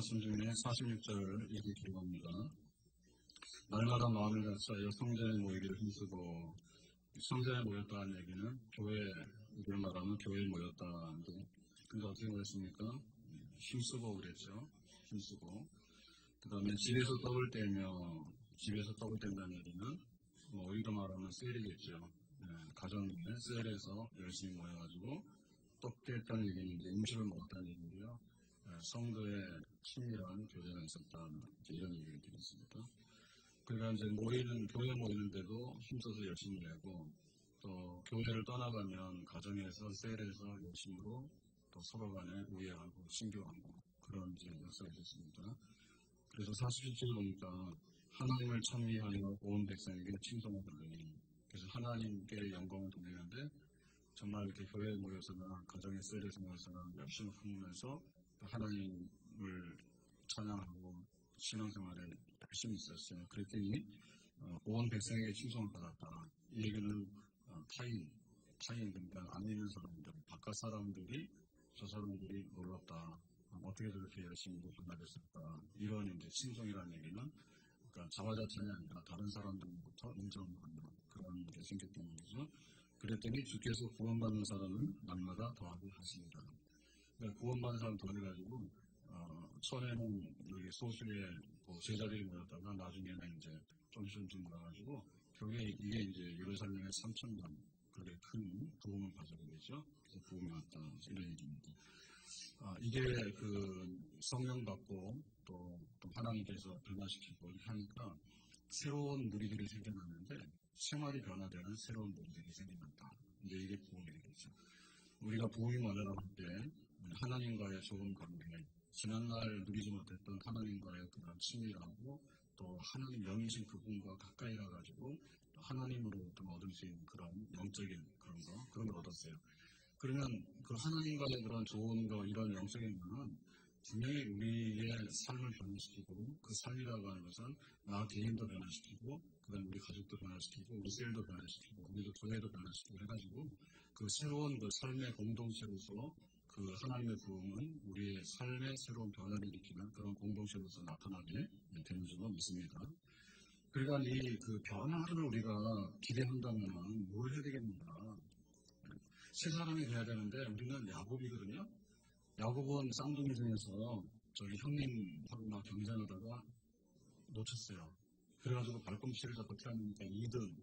말씀 중에 46절 이렇게 기록합니다. 날마다 마음을 같이하여 성전에 모이기를 힘쓰고, 성전에 모였다는 얘기는 우리가 말하는 교회에 모였다는데, 근데 어떻게 모였습니까? 힘쓰고 그랬죠. 힘쓰고. 그 다음에 집에서 떡을 뗀다는 얘기는 우리가 말하는 셀이겠죠. 가정에 셀에서 열심히 모여가지고 떡 뗐다는 얘기는 이제 음식을 먹었다는 얘기고요. 성도의 친밀한 교제가 있었다, 이런 얘기를 드렸습니다. 그러니까 이제 교회 모이는데도 힘써서 열심히 하고, 또 교회를 떠나가면 가정에서 셀에서 열심으로 또 서로 간에 우애하고 신교하고 그런 이제 역사가 있었습니다. 그래서 47절 보니까 하나님을 찬미하여 온 백성에게 칭송하더니, 그래서 하나님께 영광을 돌리는데 정말 이렇게 교회에 모여서나 가정의 셀에서 모여서나 열심히 품으면서 하나님을 찬양하고 신앙생활에 열심히 있었어요. 그랬더니 온 백성에게 칭송을 받았다. 이 얘기는 타인 그러니까 안 있는 사람들, 바깥 사람들이 저 사람들이 놀랐다. 어떻게 저렇게 열심히 전달했을까. 이런 이제 칭송이라는 얘기는 그러니까 자화자찬이 아니라 다른 사람들부터 인정을 받는 그런 게 생겼다는 거죠. 그랬더니 주께서 구원받는 사람은 날마다 더하게 하십니다. 그러니까 구원받는 사람 더해가지고 처음에는 여기 소수의 제자들이 모였다가 나중에는 이제 좀씩 모여가지고 교회 이게 이제 예루살렘의 3,000만 그렇게 큰 부흥을 가져게 되죠. 그래서 부흥이 왔다 이런 얘기입니다. 이게 그 성령 받고 또 하나님께서 변화시키고 하니까 새로운 무리들이 생겨났는데 생활이 변화되는 새로운 무리들이 생겨났다. 이제 이게 부흥이 되겠죠. 우리가 부흥이 뭐냐고 할 때 하나님과의 좋은 관계, 지난날 누리지 못했던 하나님과의 그런 친밀하고 또 하나님 영이신 그분과 가까이 가가지고 하나님으로부터 얻을 수 있는 그런 영적인 그런 걸 얻었어요. 그러면 그 하나님과의 그런 좋은 거, 이런 영적인 거는 분명히 우리의 삶을 변화시키고, 그 삶이라고 하는 것은 나 개인도 변화시키고, 그 다음에 우리 가족도 변화시키고, 우리 셀도 변화시키고, 우리도 교회도 변화시키고 해가지고, 그 새로운 그 삶의 공동체로서 그 하나님의 부흥은 우리의 삶의 새로운 변화를 일으키는 그런 공동체로서 나타나게 되는 줄로 믿습니다. 그러니까 이 그 변화를 우리가 기대한다면 뭘 해야 되겠는가? 세 사람이 돼야 되는데 우리는 야곱이거든요. 야곱은 쌍둥이 중에서 저기 형님하고 막 경쟁하다가 놓쳤어요. 그래가지고 발꿈치를 잡고 태어나니까 2등.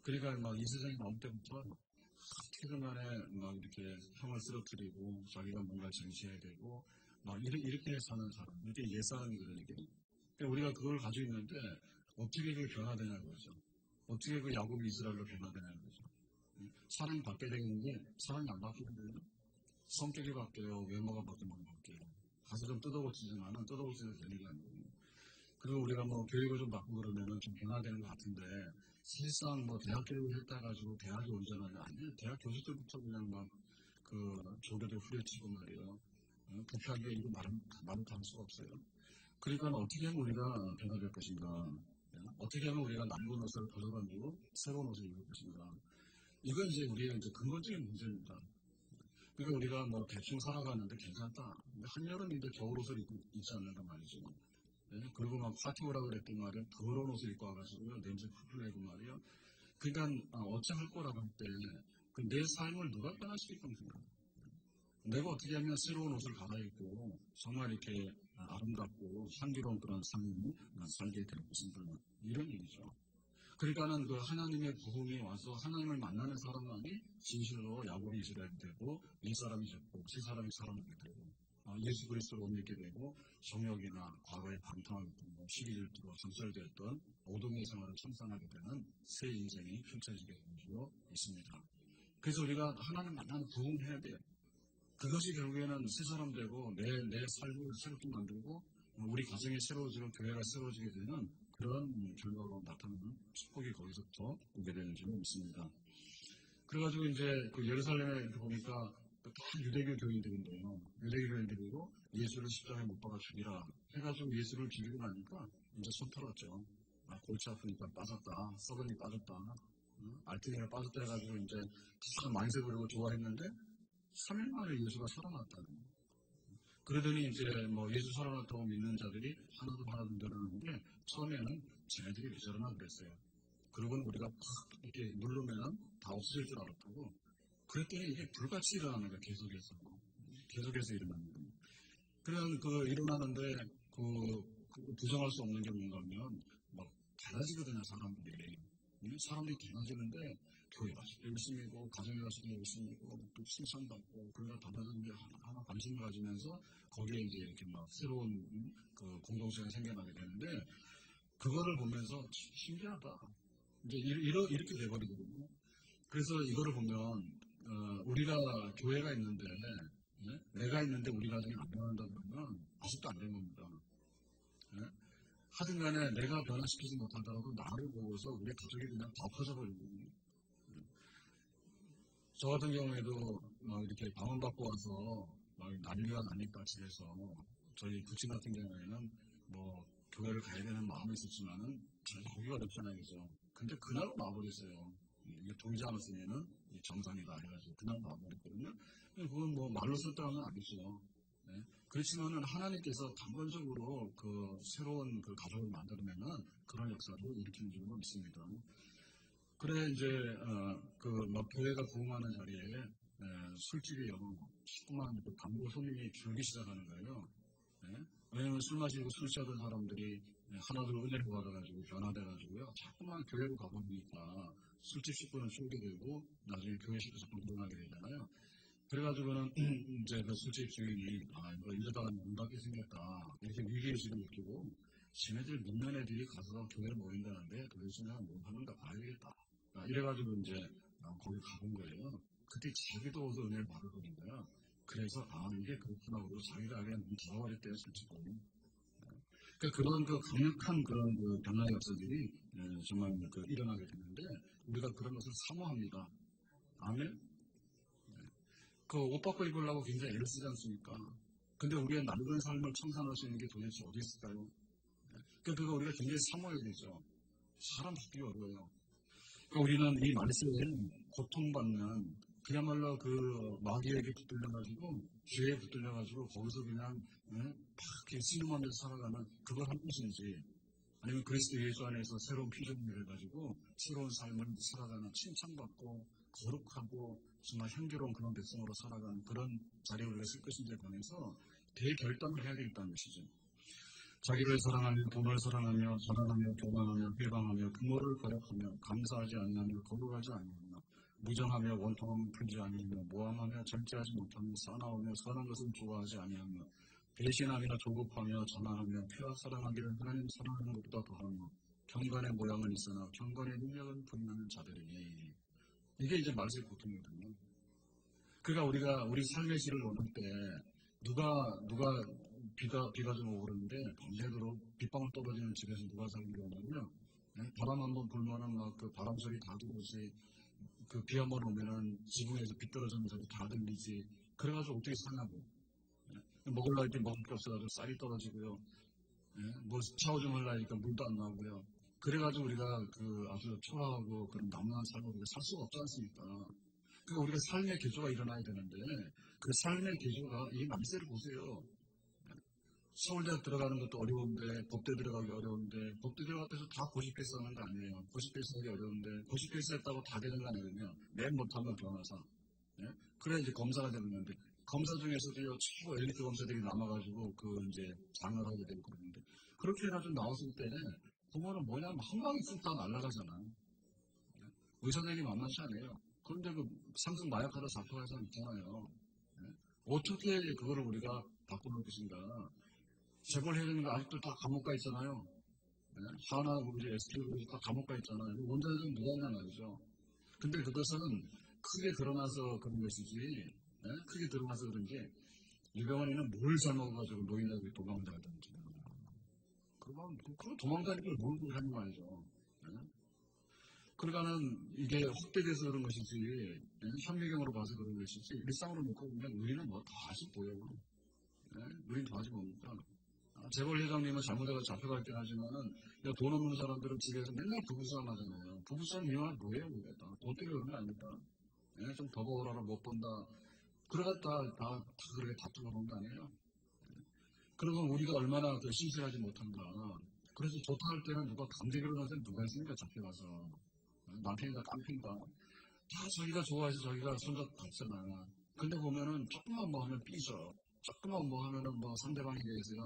그러니까 막 이 세상에 나올 때부터 어떻게든 간에 막 이렇게 형을 쓰러뜨리고 자기가 뭔가 쟁취해야 되고 막 이렇게 사는 사람. 이게 옛사람이거든요. 이게. 그러니까 우리가 그걸 가지고 있는데 어떻게 그게 변화되냐는 거죠. 어떻게 그 야곱이 이스라엘로 변화되냐는 거죠. 사람이 바뀌어야 되는데 사람이 안 바뀌거든요. 성격이 바뀌어요. 외모가 바뀌면 바뀌어요. 가서 좀 뜯어고치지만은 뜯어고치는 되는 게 아니거든요. 그리고 우리가 교육을 좀 받고 그러면은 좀 변화되는 것 같은데 사실상 대학 교육을 했다 가지고 대학이 온전하냐? 아니에요. 대학 교수 때부터 그냥 교대를 후려치고 말이에요. 부패하게 이거 말은 다 할 수가 없어요. 그러니까 어떻게 하면 우리가 변화될 것인가? 어떻게 하면 우리가 남은 옷을 벗어던지고 새로운 옷을 입을 것인가? 이건 이제 우리의 이제 근본적인 문제입니다. 그러니까 우리가 대충 살아가는데 괜찮다. 한여름인데 겨울옷을 입지 않는단 말이죠. 네? 그리고 파티 오라고 그랬던 말이야. 더러운 옷을 입고 와가지고 냄새 풀풀 내고 말이야. 그러니까 어찌할 거라고 할 때 내 삶을 누가 변화시킬 겁니까? 내가 어떻게 하면 새로운 옷을 갈아입고 정말 이렇게 아름답고 향기로운 그런 삶을 살게 될 것인가, 이런 얘기죠. 그러니까는 그 하나님의 부흥이 와서 하나님을 만나는 사람만이 진실로 야곱이 이스라엘이 되고 옛사람이 됐고 새사람이 살아나게 되고 예수 그리스도를 못 믿게 되고 정욕이나 과거의 방탕하고 시기 질투로 전설되었던 오동의 생활을 청산하게 되는 새 인생이 펼쳐지게 되는 줄로 있습니다. 그래서 우리가 하나님 만나는 부흥해야 돼요. 그것이 결국에는 새 사람 되고 내 삶을 새롭게 만들고 우리 가정이 새로워지고 교회가 새로워지게 되는 그런 결과로 나타나는 축복이 거기서부터 오게 되는 줄로 믿습니다. 그래가지고 이제 그 예루살렘에 보니까 다 유대교 교인들인데요. 유대교 교인들이고 예수를 십자가에 못 박아 죽이라 해가지고 예수를 죽이고 나니까 이제 손 털었죠. 골치 아프니까 빠졌다. 썩으니 빠졌다. 알뜰이가 빠졌다 해가지고 이제 다 만세 부르고 좋아했는데 3일 만에 예수가 살아났다는 거예요. 그러더니 이제 뭐 예수 살아났다고 믿는 자들이 하나도 늘어나는데 처음에는 쟤네들이 왜 저러나 그랬어요. 그러고는 우리가 팍 이렇게 누르면 다 없어질 줄 알았다고. 그랬더니 이게 불같이 일어나는 거야. 계속해서 일어나는 거예요. 그냥 일어나는데 부정할 수 없는 게 뭔가 하면 막 달라지거든요. 사람들이 달라지는데 교회 가서 열심히고 가정에 가서도 열심히고 또 칭찬받고 그러다 달라지는 게 하나 관심을 가지면서 거기에 이제 이렇게 막 새로운 공동체가 생겨나게 되는데 그거를 보면서 신기하다. 이제 이렇게 돼버리거든요. 그래서 이거를 보면 우리가 교회가 있는데 내가 있는데 우리 가정이 안 변한다 그러면 아직도 안 된 겁니다. 네? 하든 간에 내가 변화시키지 못하더라도 나를 보고서 우리 가족이 그냥 다 퍼져버리거든요. 저 같은 경우에도 막 이렇게 방언받고 와서 막 난리가 나니까 집에서 저희 부친 같은 경우에는 뭐 교회를 가야 되는 마음이 있었지만은 잘 가기가 어렵잖아요. 그죠? 근데 그날 놔버렸어요. 이게 동지 않았으면은 정상이다 해가지고 그날 놔버렸거든요. 그건 뭐 말로 설득하면 아니죠. 네? 그렇지만은 하나님께서 단번적으로 새로운 가족을 만들어내는 그런 역사를 일으키는 줄로 믿습니다. 그래 이제 막 교회가 부흥하는 자리에 술집이요 자꾸만 광고 손님이 줄기 시작하는 거예요. 네? 왜냐면 술 마시고 술 취하던 사람들이 하나둘 은혜를 받아가지고 변화돼가지고요 자꾸만 교회로 가보니까 술집 식구는 줄게 되고 나중에 교회 식구 자꾸 늘어나게 되잖아요. 그래가지고는 이제 술집 주인이 이거 이러다가 문 닫게 생겼다 이렇게 위기의식을 느끼고 지네들 믿는 애들이 가서 교회에 모인다는데 도대체 내가 뭐 하는가 봐야겠다. 이래가지고 이제 거기 가본 거예요. 그때 자기도 어서 은혜를 받아보는 거야. 그래서 이게 그렇구나 하고 자기가 그냥 문 닫아버렸대요 솔직히. 그러니까 그런 강력한 그런 변화 역사들이 정말 일어나게 되는데 우리가 그런 것을 사모합니다. 아멘. 옷 바꿔 입으려고 굉장히 애를 쓰지 않습니까? 근데 우리의 낡은 삶을 청산할 수 있는 게 도대체 어디 있을까요? 그러니까 그거 우리가 굉장히 사모해야 되죠. 사람 바뀌기 어려워요. 그러니까 우리는 이 말세에 고통받는 그야말로 마귀에게 붙들려가지고 죄에 붙들려가지고 거기서 그냥 막 신음하면서 살아가는 그걸 할 것인지 아니면 그리스도 예수 안에서 새로운 피조물을 해가지고 새로운 삶을 살아가는 칭찬받고 거룩하고 정말 향기로운 그런 백성으로 살아가는 그런 자리에 우리가 쓸 것인지에 관해서 대결단을 해야 되겠다는 것이죠. 자기를 사랑하며 돈을 사랑하며 자랑하며 교만하며 회방하며 부모를 거역하며 감사하지 아니하며 거룩하지 아니하며 무정하며 원통함을 풀지 아니하며 모함하며 절제하지 못하며 사나우며 선한 것을 좋아하지 아니하며 배신하며 조급하며 자만하며 피와 사랑하기를 하나님 사랑하는 것보다 더하며 경건의 모양은 있으나 경건의 능력은 부인하는 자들이니 이게 이제 말세의 고통이거든요. 그러니까 우리가 우리 삶의 질을 원할 때 누가 비가 좀 오고 그러는데 밤새도록 빗방울 떨어지는 집에서 누가 살기를 원하며 바람 한번 불면은 막 바람 소리 다 들리지 비 한번 오면은 지붕에서 빗 떨어지는 소리 다 들리지 그래가지고 어떻게 사냐고 먹으려고 할 때 먹을 게 없어가지고 쌀이 떨어지고요 뭐 샤워 좀 하려니까 물도 안 나오고요 그래가지고 우리가 아주 초라하고 그런 남루한 삶을 우리가 살 수가 없지 않습니까? 그러니까 우리가 삶의 개조가 일어나야 되는데 그 삶의 개조가 이 말세를 보세요. 서울대 들어가는 것도 어려운데 법대 들어가기 어려운데 법대 들어가서 다 고시패스 하는 거 아니에요. 고시패스 하기 어려운데 고시패스 했다고 다 되는 거 아니거든요. 맨 못하면 변호사. 예? 그래 이제 검사가 되는 건데 검사 중에서도 최고 엘리트 검사들이 남아가지고 이제 장을 하게 되고 그러는데 그렇게 해가지고 나왔을 때 부모는 뭐냐면 한 방에 쑥 다 날아가잖아요. 의사들이 만만치 않아요. 그런데 상승 마약하다 잡혀갈 사람 있잖아요. 예? 어떻게 그거를 우리가 바꿔놓을 것인가. 재벌 회장님 아직도 다 감옥 가 있잖아요. 예? 하나 우리 SK도 다 감옥 가 있잖아요. 원자는 누가 있냐 말이죠. 근데 그것은 크게 드러나서 그런 것이지, 예? 크게 드러나서 그런 게 유병원이는 뭘 잘먹어가지고 노인들이 도망다니든지. 그럼 도망다니는 걸 모르고 하는 말이죠. 예? 그러니까는 이게 헛되게서 그런 것이지, 예? 현미경으로 봐서 그런 것이지, 일상으로 놓고 보면 우리는 뭐 다 아직 보여요. 예? 우리는 다 아직 뭡니까? 재벌 회장님은 잘못해서 잡혀갈 긴 하지만은 돈 없는 사람들은 집에서 맨날 부부싸움 하잖아요. 부부싸움 이유가 뭐예요? 돈 때문에 그런 거 아닙니까? 예? 좀 더 벌어라 못 번다. 그러다 다 그렇게 다투고 그런 거 아니에요? 그러면 우리가 얼마나 그 신실하지 못한가. 그래서 좋다 할 때는 누가 감대기로 나서 누가 있습니까? 잡혀가서. 남편이다, 깡패인가. 다 자기가 좋아해서 자기가 손잡 받잖아. 근데 보면은 조금만 뭐 하면 삐져. 조금만 뭐 하면은 뭐 상대방에 대해서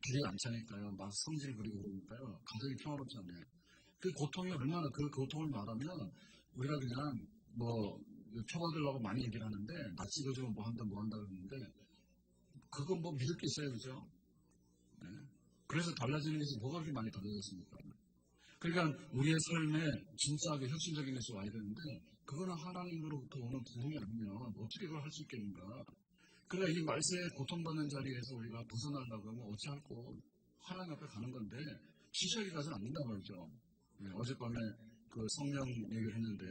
길이 안 차니까요. 막 성질 부리고 그러니까요. 가정이 평화롭지 않아요. 그 고통이 얼마나 그 고통을 말하면 우리가 그냥 뭐 표받으려고 많이 얘기를 하는데 나 찍어주면 뭐 한다 뭐 한다 그러는데 그건 뭐 믿을 게 있어요. 그죠? 네. 그래서 달라지는 것이 뭐가 그렇게 많이 달라졌습니까? 그러니까 우리의 삶에 진짜하게 혁신적인 것이 와야 되는데 그거는 하나님으로부터 오는 부흥이 아니면 어떻게 그걸 할 수 있겠는가? 그러니까 이 말세에 고통받는 자리에서 우리가 벗어나려고 하면 어찌할꼬 하나님 앞에 가는 건데 시작이 가서는 안 된단 말이죠. 네, 어젯밤에 그 성령 얘기를 했는데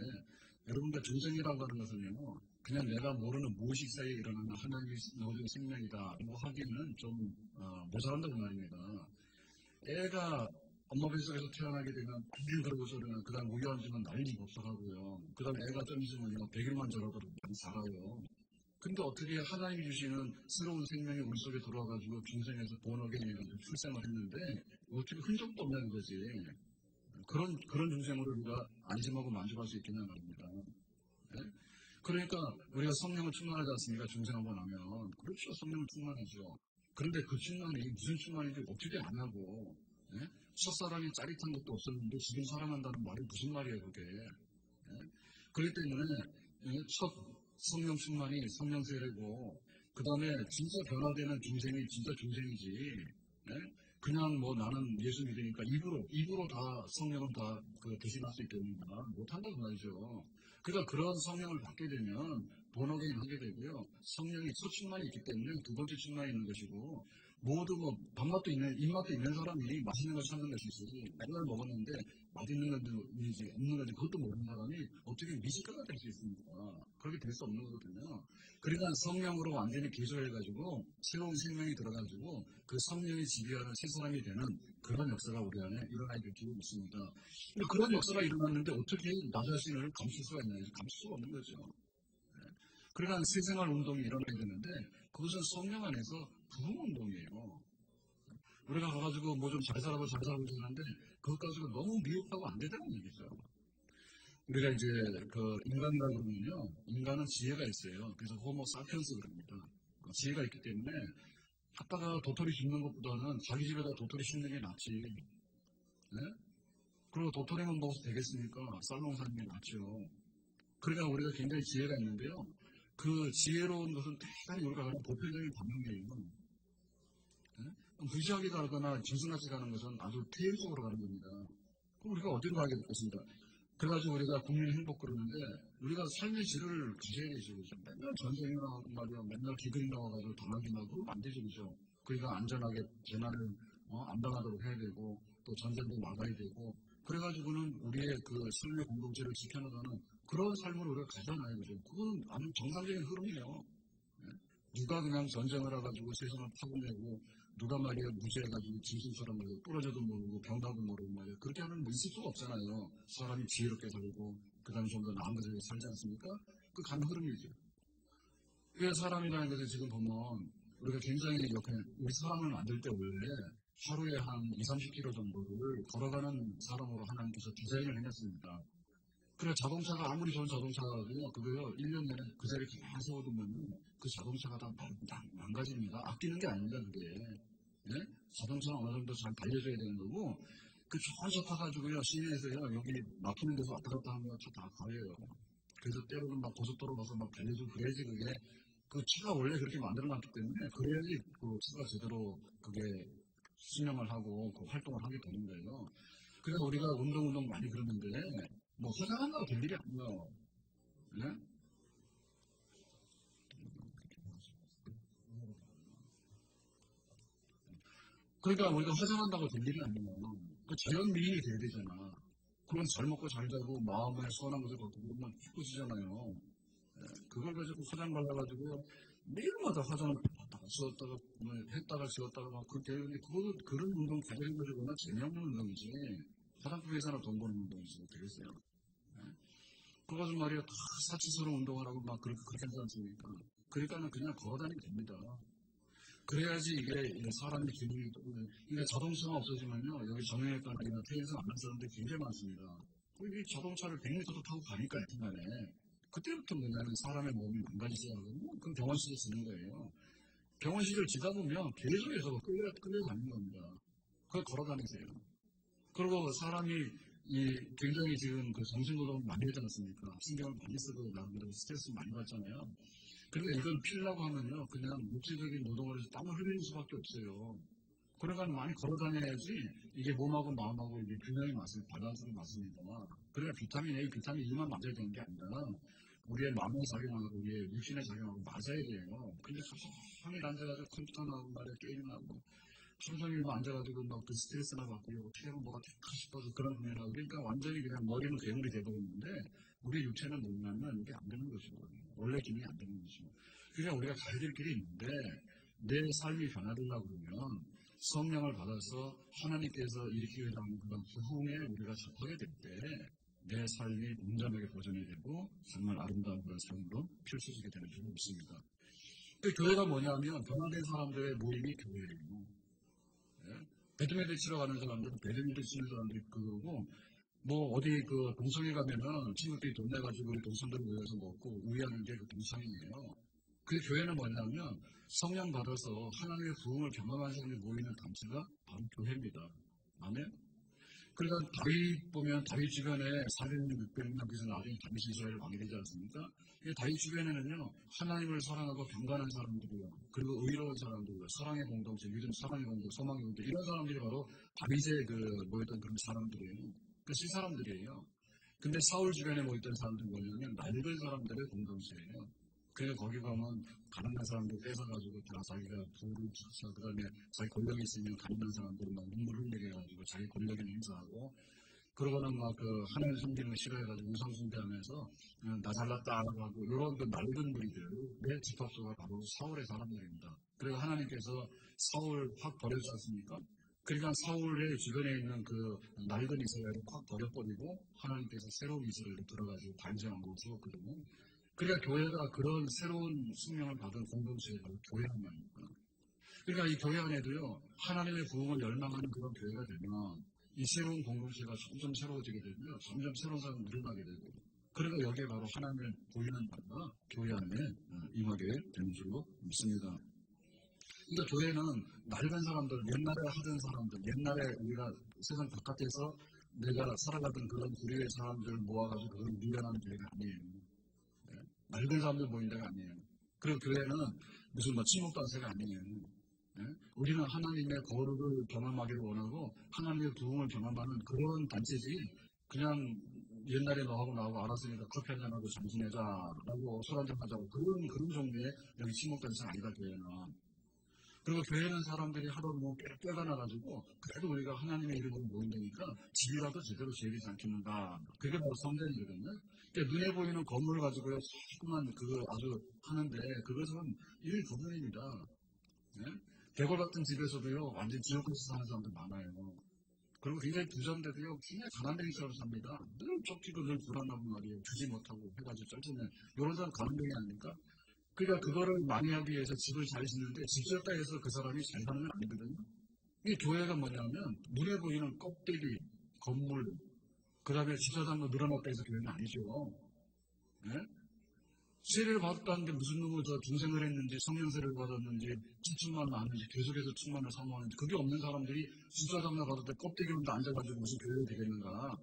여러분들 전쟁이라고 하는 것은요 그냥 내가 모르는 무의식 사이에 일어나는 하나님의 모든 생명이다 뭐 하기는 좀 모자란다고 말입니다. 애가 엄마 뱃속에서 태어나게 되면 그러고 소리는 그 다음 우유안주면 난리 법석하고요. 그 다음 애가 좀 있으면 100일만 자라도 많이 자라요. 근데 어떻게 하나님이 주시는 새로운 생명이 우리 속에 들어와가지고 중생에서 본어게인이 출생을 했는데 어떻게 흔적도 없는 거지. 그런 중생으로 우리가 안심하고 만족할 수 있겠냐 말입니다. 네? 그러니까 우리가 성령을 충만하지 않습니까? 중생하고 나면. 그렇죠. 성령을 충만하죠. 그런데 그 충만이 무슨 충만인지 어떻게 안 하고 예? 첫사랑이 짜릿한 것도 없었는데 지금 사랑한다는 말이 무슨 말이에요 그게. 예? 그렇기 때문에 첫 성령 충만이 성령 세례고 그 다음에 진짜 변화되는 중생이 진짜 중생이지. 예? 그냥 뭐 나는 예수 믿으니까 입으로 다 성령을 다그 대신할 수 있겠는가 못한다고 말이죠. 그러니까 그런 성령을 받게 되면 본어게인 하게 되고요. 성령이 첫 충만이 있기 때문에 두 번째 충만이 있는 것이고 모두 뭐 밥맛도 있는 입맛도 있는 사람이 맛있는 걸 찾는 것이지 맨날 먹었는데 맛있는 건지 없는 건지 그것도 모르는 사람이 어떻게 미식가가 될 수 있습니까? 그렇게 될 수 없는 거거든요. 그러니까 성령으로 완전히 개조해가지고 새로운 생명이 들어가지고 그 성령이 지배하는 새 사람이 되는 그런 역사가 우리 안에 일어나게 되고 있습니다. 근데 그런 역사가 일어났는데 어떻게 나 자신을 감출 수가 있냐? 감출 수가 없는 거죠. 그러니까 새생활 운동이 일어나야 되는데 그것은 성령 안에서 부흥 운동이에요. 우리가 가가지고 뭐 좀 잘 살아보고 잘 살아보고 하는데 그것 가지고 너무 미혹하고 안 되다는 얘기죠. 우리가 이제 그 인간이라고 그러면요. 인간은 지혜가 있어요. 그래서 호모 사피엔스 그럽니다. 지혜가 있기 때문에 갖다가 도토리 심는 것보다는 자기 집에다 도토리 심는 게 낫지. 네? 그리고 도토리만 먹어서 되겠습니까? 쌀농 사는 게 낫죠. 그러니까 우리가 굉장히 지혜가 있는데요. 그 지혜로운 것은 대단히 우리가 가는 보편적인 반응이에요. 네? 무지하게 가거나 짐승같이 가는 것은 아주 태일적으로 가는 겁니다. 그럼 우리가 어디로 가게 됐겠습니까? 그래가지고 우리가 국민 행복 그러는데 우리가 삶의 질을 가져야 되죠. 그죠? 맨날 전쟁이 나고 말이야. 맨날 기근이 나와가지고 당하기 나고 안 되죠. 그죠? 그러니까 안전하게 재난을 안 당하도록 해야 되고 또 전쟁도 막아야 되고 그래가지고는 우리의 그 삶의 공동체를 지켜나가는 그런 삶을 우리가 가잖아요. 그죠? 그건 아주 정상적인 흐름이에요. 예? 누가 그냥 전쟁을 해가지고 세상을 파고내고 누가 말이야 무지해가지고 짐승처럼 말이야 부러져도 모르고 병나도 모르고 말이야 그렇게 하면 뭐 있을 수가 없잖아요. 사람이 지혜롭게 살고 그 다음에 좀 더 나은 것을 살지 않습니까? 그 가는 흐름이죠. 그 사람이라는 것을 지금 보면 우리가 굉장히 이렇게 우리 사람을 만들 때 원래 하루에 한 2, 30km 정도를 걸어가는 사람으로 하나님께서 디자인을 해놨습니다. 그래 자동차가 아무리 좋은 자동차라도요 그거요 1년 내내 그 자리에 계속 세워두면 그 자동차가 다 망가집니다. 아끼는 게 아닙니다 그게. 예? 자동차는 어느 정도 잘 달려줘야 되는 거고 그 좋은 차 타가지고요 시내에서요 여기 막히는 데서 왔다 갔다 하면 차 다 가려요. 그래서 때로는 막 고속도로 가서 막 달려주고 그래야지 그게 그 차가 원래 그렇게 만들어놨기 때문에 그래야지 그 차가 제대로 그게 수명을 하고 그 활동을 하게 되는 거예요. 그래서 우리가 운동 많이 그러는데 뭐 화장한다고 될 일이 아니에요. 네? 그러니까 우리가 화장한다고 될 일이 아니에요. 그 자연 미인이 돼야 되잖아. 그럼 잘 먹고 잘 자고 마음에 선한 것을 갖고 그러면 기쁘시잖아요. 그걸 가지고 화장 발라가지고 매일마다 화장을 했다가 지웠다가 뭐 했다가 지웠다가 막 그렇게 하는데 그거는 그런 운동 가지고 가지고는 재미없는 운동이지. 화장품 회사나 돈 버는 운동이지 되겠어요. 그거 가지고 말이야 다 사치스러운 운동을 하고 막 그렇게 하지 않습니까? 그러니까는 그냥 걸어다니면 됩니다. 그래야지 이게 사람이 기분이, 그러니까 자동차가 없어지면요, 여기 정형외과 아니면 퇴행성 안 한 사람들이 굉장히 많습니다. 이 자동차를 100m도 타고 가니까 하여튼간에 그때부터 뭐냐면 사람의 몸이 망가지기 시작하고 그 병원 시절 쓰는 거예요. 병원 시절 지다 보면 계속해서 끌려다니는 겁니다. 그걸 걸어 다니세요. 그리고 사람이 굉장히 지금 그 정신노동을 많이 하지 않습니까? 신경을 많이 쓰고 나름대로 스트레스 많이 받잖아요. 그러니까 이걸 피려고 하면요, 그냥 물질적인 노동을 해서 땀을 흘리는 수밖에 없어요. 그러니까 많이 걸어 다녀야지 이게 몸하고 마음하고 이게 균형이 맞습니다. 밸런스가 맞습니다. 그러니까 비타민 A, 비타민 E만 맞아야 되는 게 아니라 우리의 마음의 작용하고 우리의 육신의 작용하고 맞아야 돼요. 근데 조용히 앉아가지고 컴퓨터나 하고 말이야 게임이나 하고 하루 종일 앉아가지고 막 그 스트레스나 받고 어떻게 하면 뭐가 될까 싶어서 그런 고민하고 그러니까 완전히 그냥 머리는 괴물이 돼버리는데 우리 육체는 뭐냐면 이게 안 되는 것이고 원래 기능이 안 되는 것이고 그러니까 우리가 가야 될 길이 있는데 내 삶이 변화되려고 그러면 성령을 받아서 하나님께서 일으키고자 하는 그런 부흥에 우리가 접하게 될 때 내 삶이 온전하게 보존이 되고 정말 아름다운 그런 삶으로 펼쳐지게 되는 줄을 믿습니다. 그 교회가 뭐냐면 변화된 사람들의 모임이 교회예요. 예? 배드민턴 치러 가는 사람들은 배드민턴 치는 사람들이 그거고 뭐 어디 그 동성회 가면은 친구들이 돈 내가지고 우리 동성들 모여서 먹고 우회하는 게 그 동성이에요. 그 교회는 뭐냐면 성령 받아서 하나님의 부흥을 경험하는 사람이 모이는 단체가 바로 교회입니다. 아멘. 그러니까 다윗 보면 다윗 주변에 400명, 600명 그래서 나중에 다윗이 이스라엘 왕이 되지 않습니까? 이 다윗 주변에는요 하나님을 사랑하고 경건한 사람들이요 그리고 의로운 사람들이요 사랑의 공동체, 믿음, 사랑의 공동체, 소망의 공동체 이런 사람들이 바로 다윗의 그 모였던 그런 사람들이에요. 그 실사람들이에요. 근데 사울 주변에 모였던 사람들이 뭐냐면 낡은 사람들의 공동체예요. 그래서 거기 가면 가난한 사람들 뺏어가지고 다 자기가 부를 주서 그다음에 자기 권력이 있으면 가난한 사람들 막 눈물 흘리게 해가지고 자기 권력을 행사하고 그러고는 막 그 하나님 섬기는 거 싫어해가지고 우상숭배하면서 나 잘났다라고 하고 이런 그 낡은 무리들의 집합소가 바로 사울의 사람들입니다. 그리고 하나님께서 사울 확 버려주셨습니까? 그러니까 사울의 주변에 있는 그 낡은 이스라엘을 확 버려버리고 하나님께서 새로운 이스라엘을 들어가지고 반지하고 세웠거든요. 그러니까 교회가 그런 새로운 숙명을 받은 공동체가 교회란 말입니다. 그러니까 이 교회 안에도요, 하나님의 부흥을 열망하는 그런 교회가 되면 이 새로운 공동체가 점점 새로워지게 되고요, 점점 새로운 사람을 늘어나게 되고, 그리고 여기에 바로 하나님을 보이는 바가 교회 안에 임하게 되는 줄로 믿습니다. 그러니까 교회는 낡은 사람들, 옛날에 하던 사람들, 옛날에 우리가 세상 바깥에서 내가 살아가던 그런 부류의 사람들을 모아가지고 그걸 밀려나는 교회가 아니에요. 네? 낡은 사람들 모인 데가 아니에요. 그리고 교회는 무슨 뭐 친목단체가 아니에요. 네? 우리는 하나님의 거룩을 경험하기를 원하고 하나님의 부흥을 경험하는 그런 단체지 그냥 옛날에 너하고 나하고 알았으니까 커피 한잔하고 잠시내자라고 술 한잔하자고 그런 종류의 여기 친목단체가 아니다 교회는. 그리고 교회는 사람들이 하도 뭐 깨가 나가지고 그래도 우리가 하나님의 이름으로 모인다니까 집이라도 제대로 지어지지 않겠는가. 그게 바로 성전이거든요. 그러니까 눈에 보이는 건물을 가지고요 조금만 그거 아주 하는데 그것은 일부분입니다. 네? 대궐 같은 집에서도요 완전 지옥같이 사는 사람들 많아요. 그리고 굉장히 부자인데도요 굉장히 가난뱅이처럼 삽니다. 늘 쫓기고 늘 불안하고 말이에요. 주지 못하고 해가지고 쩔쩔매 이런 사람 가난뱅이 아닙니까? 그러니까 그거를 많이 하기 위해서 집을 잘 짓는데 집 지었다 해서 그 사람이 잘 사는 건 아니거든요. 이 교회가 뭐냐면 눈에 보이는 껍데기, 건물, 그 다음에 주차장도 늘어났다 해서 교회는 아니죠. 네? 세례를 받았다는데 무슨 놈의 저 중생을 했는지 성령세를 받았는지 지충만 나는지 계속해서 충만을 사모하는지 그게 없는 사람들이 주차장에 받을 때 껍데기 온데 앉아가지고 무슨 교회가 되겠는가.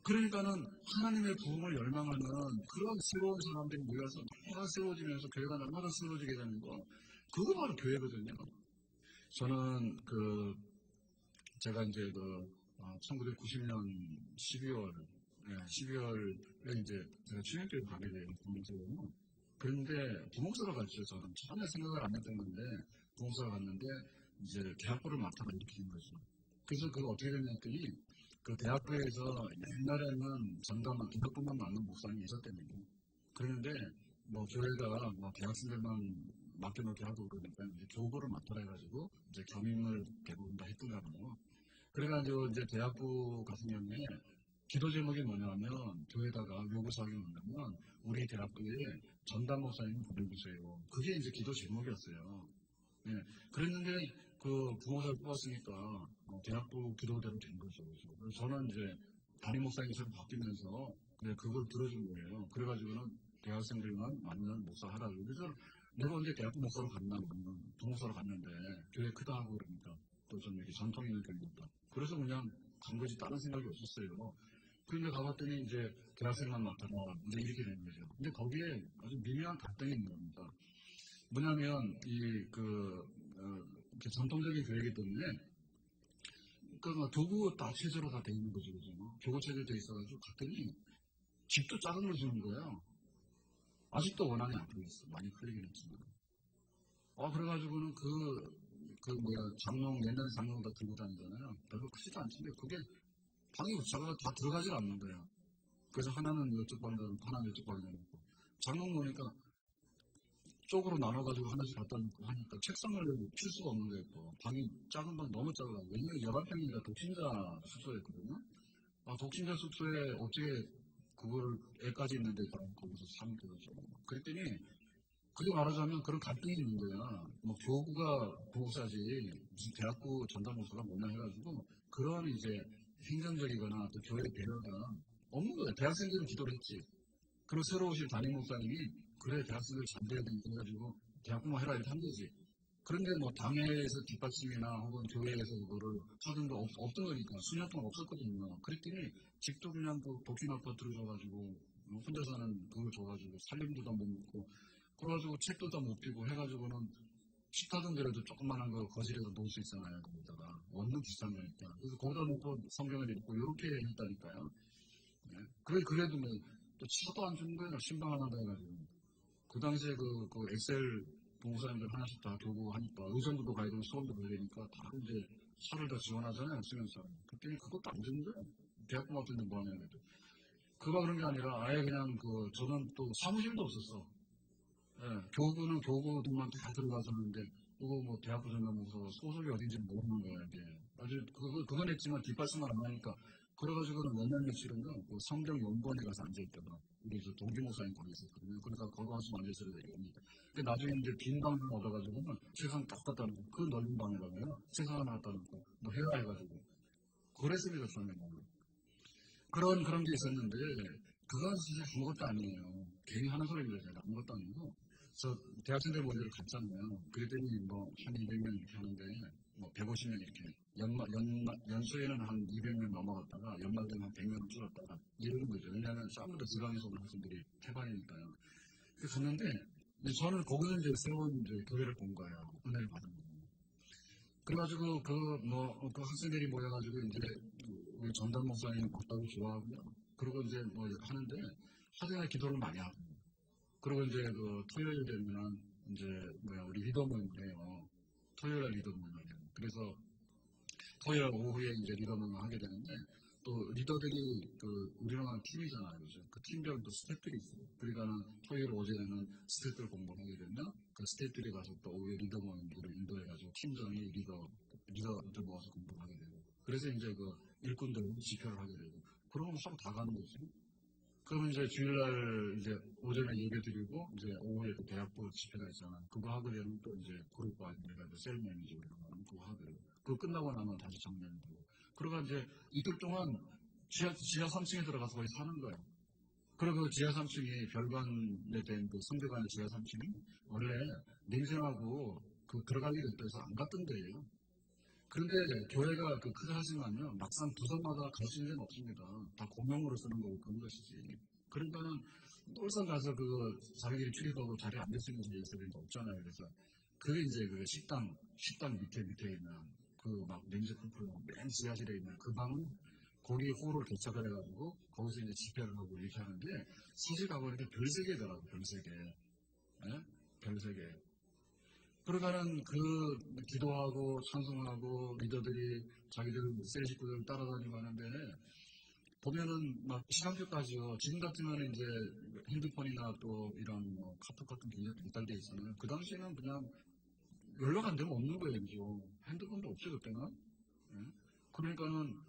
그러니까는 하나님의 부흥을 열망하는 그런 새로운 사람들이 모여서 날마다 새로워지면서 교회가 날마다 새로워지게 되는 거 그거 바로 교회거든요. 저는 제가 이제 1990년 12월 12월에 이제 제가 신학교를 가게 돼요. 부목사로. 그런데 부목사로 갔죠. 저는 전혀 생각을 안 했던 건데 부목사로 갔는데 이제 대학부를 맡아가 일으키는 거죠. 그래서 그거 어떻게 됐냐 했더니 그 대학교에서 옛날에는 전담한 기독교만 맡는 목사님이 있었답니다. 그런데 뭐 교회가 뭐 대학생들만 맡겨놓게 하고 그러니까 이제 교부를 맡아라 해가지고 이제 겸임을 대부분 다 했던가 봐요. 그래가지고 이제 대학부 같은 경우에 기도 제목이 뭐냐면 교회다가 요구사항이 뭐냐면 우리 대학교에 전담 목사님 보내주세요. 그게 이제 기도 제목이었어요. 예. 그랬는데 그 부모사를 뽑았으니까 대학부 기도대로 된 거죠. 그래서 저는 이제 담임 목사님처럼 바뀌면서 그냥 그걸 들어준 거예요. 그래가지고는 대학생들만 맞는 목사 하라고. 그래서 내가 언제 대학부 목사로 갔나, 부목사로 갔는데 교회 크다 하고 그러니까 또 좀 이렇게 전통 있는 교회였다. 그래서 그냥 간 거지 다른 생각이 없었어요. 그런데 가봤더니 이제 대학생만 맡아라. 이제 이렇게 된 거죠. 근데 거기에 아주 미묘한 갈등이 있는 겁니다. 뭐냐면 이렇게 전통적인 교육이기 때문에 그러니까 도구 다 체제로 다 돼 있는 거죠. 그죠? 교구 체제로 돼 있어가지고 갔더니 집도 작은 걸 주는 거예요. 아직도 원한이 안 풀렸어. 많이 풀리긴 했지만. 그래가지고는 장롱, 옛날에 장롱 다 들고 다니잖아요. 별로 크지도 않던데 그게 방이 작아서 다 들어가질 않는 거예요. 그래서 하나는 이쪽 방에 넣고 하나는 이쪽 방에 넣고 장롱 놓으니까 쪽으로 나눠가지고 하나씩 갖다 놓고 하니까 책상을 필 수가 없는 거예요. 또. 방이 작은 방 너무 작아. 왜냐면 여관평이니까 독신자 숙소였거든요. 독신자 숙소에 어떻게 그걸 애까지 있는데 거기서 사는 거죠. 그랬더니 그게 말하자면 그런 갈등이 있는 거야. 뭐 교구가 보호사지 무슨 대학부 전담 목사가 뭐냐 해가지고 그런 이제 행정적이거나 또 교회 배려가 없는 거야. 대학생들은 기도를 했지. 그리고 새로 오실 담임 목사님이 그래 대학생들 잠대야 되니까 해가지고 대학부만 해라 이렇게 한 거지. 그런데 뭐 당회에서 뒷받침이나 혹은 교회에서 그거를 하던 거 없던 거니까 수년 동안 없었거든요. 그랬더니 집도 그냥 그 독신 아파트로 줘가지고 혼자 사는 그걸 줘가지고 살림도 다 못 먹고 그래가지고 책도 다 못 피고 해가지고는 식사든 그래도 조그만한 거 거실에서 놓을 수 있잖아요. 거기다가 원룸 비싼 거니까 그래서 거기다 놓고 성경을 읽고 이렇게 했다니까요. 네. 그래도 뭐, 또 차도 안 주는 거예요. 신방 하나 해가지고. 그 당시에 그 엑셀 동호사님들 하나씩 다 교고 하니까 의정부도 가야 되고 수원도 가야 되니까 다 이제 차를 다 지원하잖아요. 쓰면서. 그때 그것도 안 주는 거예요. 대학교 같은 데 뭐 하냐 해도. 그거 그런 게 아니라 아예 그냥 저는 또 사무실도 없었어. 예, 교구는 교구들만 다 들어가서는데 그거 뭐 대학교 전담무서 소속이 어딘지 모르는 거야 이게. 아주 그건 했지만 뒷받침을 안 하니까 그래가지고는 몇년 며칠인가 그 성경 연구원에 가서 앉아있다가 우리 동기 목사님 거기 있었거든요. 그러니까 거기 가서 앉아있어야 되겠습니다. 근데 나중에 이제 빈 방을 얻어가지고는 세상 딱 갖다 놓고 그 넓은 방에다가요 세상 하나 갖다 놓고 뭐 해라 해가지고 그랬습니다 처음에는. 그런 게 있었는데 그건 사실 아무것도 아니에요. 괜히 하는 소리입니다. 제가 아무것도 아니고 저 대학생들 모임을 갔잖아요. 그랬더니 뭐 한 200명 이렇게 하는데 뭐 150명 이렇게 연수에는 한 200명 넘어갔다가 연말 되면 한 100명 줄었다가 이러는 거죠. 왜냐하면 아무도 지방에서 오는 학생들이 태반이니까요. 그래서 갔는데 저는 거기서 이제 새로운 이제 교회를 본 거예요. 은혜를 받은 거예요. 그래가지고 그 학생들이 모여가지고 이제 우리 전담 목사님 봤다고 좋아하고요. 그리고 이제 뭐 이렇게 하는데 하루에 기도를 많이 하고 그리고 이제 토요일 되면 이제 우리 리더 모임을 해요. 토요일 날 리더 모임을 해요. 그래서 토요일 오후에 이제 리더 모임을 하게 되는데 또 리더들이 우리나라 팀이잖아요. 그죠? 그 팀별 또 스태프들이 있어요. 그러니까는 토요일 오전에는 스태프들 공부를 하게 되면 그 스태프들이 가서 또 오후에 리더 모임을 인도해가지고 팀장이 리더들 모아서 공부를 하게 되고 그래서 이제 그 일꾼들 지표를 하게 되고 그러면 하루 다 가는 거죠. 그러면 이제 주일날 이제 오전에 예배 드리고 이제 오후에 그 대학부 집회가 있잖아. 그거 하게 되면 또 이제 그룹과 내가 이제 셀 매니저 이런 거 하는 그거 하거든. 그거 끝나고 나면 다시 정리하는 거고. 그러고 이제 이틀 동안 지하 3층에 들어가서 거기 사는 거예요. 그리고 그 지하 3층이 별관에 된 그 성대관의 지하 3층이 원래 냄새나고 들어가기 됐다해서 안 갔던 데예요. 그런데 교회가 크게 하지만요, 막상 부서마다 갈 수 있는 데는 없습니다. 다 공용으로 쓰는 거고 그런 것이지. 그러니까는 울산 가서 자기들이 출입하고 자리에 앉을 수 있는 데들이 없잖아요. 그래서 그게 이제 식당 밑에 있는 막 냄새 풍부한 맨 지하실에 있는 그 방은 거기 홀을 개척을 해가지고 거기서 이제 집회를 하고 이렇게 하는데 사실 가보니까 별세계더라고, 별세계. 예? 별세계. 그러니까는 기도하고 찬송하고 리더들이 자기들 셀 식구들 따라다니고 하는데 보면은 막 시간표까지요. 지금 같으면 이제 핸드폰이나 또 이런 카톡 같은 게 굉장히 발달돼 있잖아요. 그 당시에는 그냥 연락 안 되면 없는 거예요. 이제. 핸드폰도 없어요 그때는. 예? 그러니까는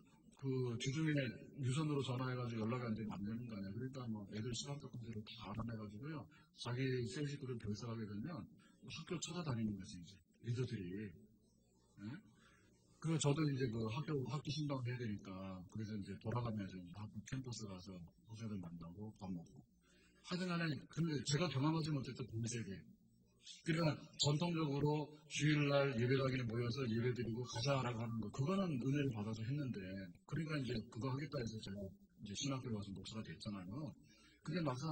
주중에 유선으로 전화해가지고 연락이 안 되면 안 되는 거 아니에요. 그러니까 뭐 애들 시간표 검색을 다 알아내가지고요. 자기 셀 식구들 별석하게 되면 학교 찾아다니는 거지 이제. 리더들이. 예? 그 저도 이제 그 학교 신방을 해야 되니까 그래서 이제 돌아가면서 이제 학교 캠퍼스 가서 후배들 만나고 밥 먹고. 하여튼간에 근데 제가 경험하지 못했던 동세계. 그러니까 전통적으로 주일날 예배당에 모여서 예배드리고 가자라고 하는 거 그거는 은혜를 받아서 했는데 그러니까 이제 그거 하겠다 해서 제가 이제 신학교 가서 목사가 됐잖아요. 근데 막상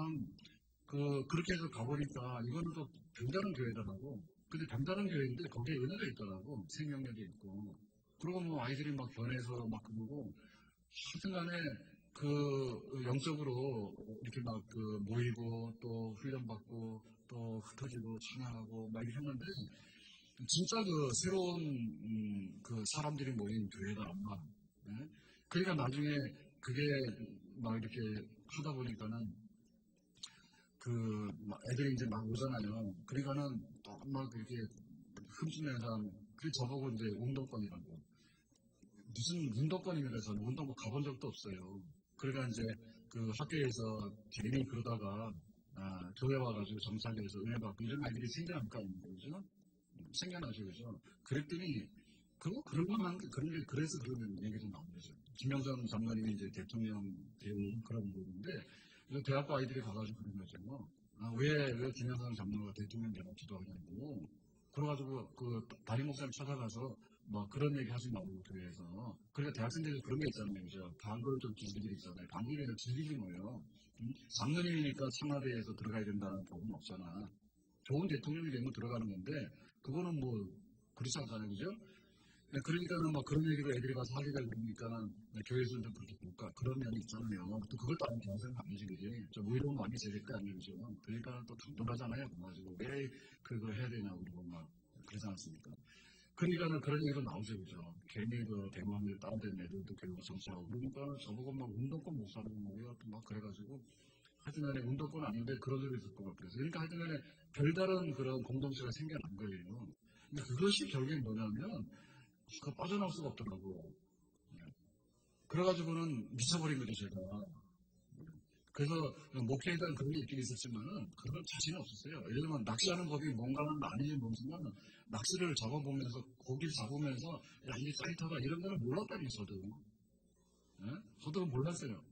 그렇게 해서 가보니까 이거는 또 별다른 교회더라고. 근데 별다른 교회인데 거기에 은혜가 있더라고. 생명력이 있고. 그리고 뭐 아이들이 막 변해서 막 그러고 하여튼간에 영적으로 이렇게 막 모이고 또 훈련받고 또 흩어지고 찬양하고 막 이렇게 했는데 진짜 새로운 그 사람들이 모인 교회가 아마 예? 그러니까 나중에 그게 막 이렇게 하다 보니까는 막 애들이 이제 막 오잖아요. 그러니까는 막 이렇게 흠집내는 사람 그게 저보고 이제 운동권이라고 무슨 운동권입니다. 저는 운동권 가본 적도 없어요. 그러니까 이제 그 학교에서 괜히 그러다가 교회 와가지고 정착해서 은혜 받고 이런 아이들이 생겨날 거 아닙니까? 그죠? 생겨나죠, 그죠? 그랬더니 그런 것만 그런 게 그래서 그런 얘기가 나온 거죠. 김영삼 장관님이 이제 대통령 되는 그런 부분인데 대학교 아이들이 가가지고 그런 거죠. 왜 김영삼 장관가 대통령 되나 기도하냐고. 그래가지고 담임 목사님 찾아가서 막 그런 얘기 하지 말고 교회에서. 그러니까 대학생들이 그런 게 있잖아요, 그죠? 방글 좀 즐기들 있잖아요. 방글에는 즐기지 뭐예요. 장로님이니까 청와대에서 들어가야 된다는 법은 없잖아. 좋은 대통령이 되면 들어가는 건데 그거는 뭐 그렇지 않잖아요, 그죠? 네, 그러니까는 막 그런 얘기를 애들이 가서 하기가 그러니까는 교회에서는 좀 그렇게 볼까 그런 면이 있잖아요. 또 그걸 또 아는 대학생은 아니지, 그지? 좀 의로운 마음이 있어야 될 거 아니에요, 그죠? 그러니까 또 당돌하잖아요, 그래가지고 왜 그거 해야 되냐고 그러고 막 그러지 않습니까? 그러니까는 그런 얘기도 나오죠, 그죠? 괜히 대무함을 다운된 애들도 교육을 정치하고 그러니까 저보고 막 운동권 못 사는 거고 막 그래가지고 하여튼간에 운동권 아닌데 그런 소리 듣고 막 그래서 그러니까 하여튼간에 별다른 그런 공동체가 생겨난 거예요. 근데 그것이 결국엔 뭐냐면 그거 빠져나올 수가 없더라고. 그래가지고는 미쳐버린 거죠, 제가. 그래서 목회에는 그런 게 있긴 있었지만은 그런 자신이 없었어요. 예를 들면 낚시하는 법이 뭔가는 아닌지 모르지만 낚시를 잡아보면서 고기를 잡으면서 야 이게 짜릿하다 이런 거는 몰랐다니 저도. 예? 저도 몰랐어요.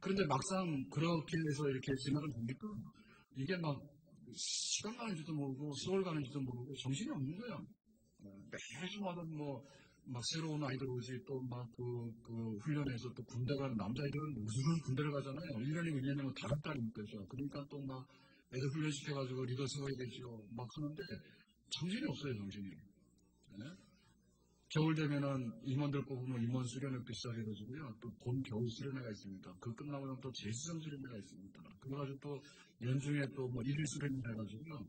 그런데 막상 그렇게 해서 이렇게 지나다 보니까 이게 막 시간 가는지도 모르고 세월 가는지도 모르고 정신이 없는 거야. 매주마다 막 새로운 아이들 오지, 또 막 훈련해서 또 군대 가는 남자애들은 무슨 군대를 가잖아요. 1년이고 2년이고 다 갔다 아닙니까? 그러니까 또 막 애들 훈련시켜가지고 리더 세워야 되죠. 막 하는데 정신이 없어요, 정신이. 네? 겨울 되면은 임원들 뽑으면 임원 수련회도 시작해가지고요. 또 봄, 겨울 수련회가 있습니다. 그 끝나고 나면 또 재수생 수련회가 있습니다. 그래가지고 또 연중에 또 일일 수련회 해가지고요.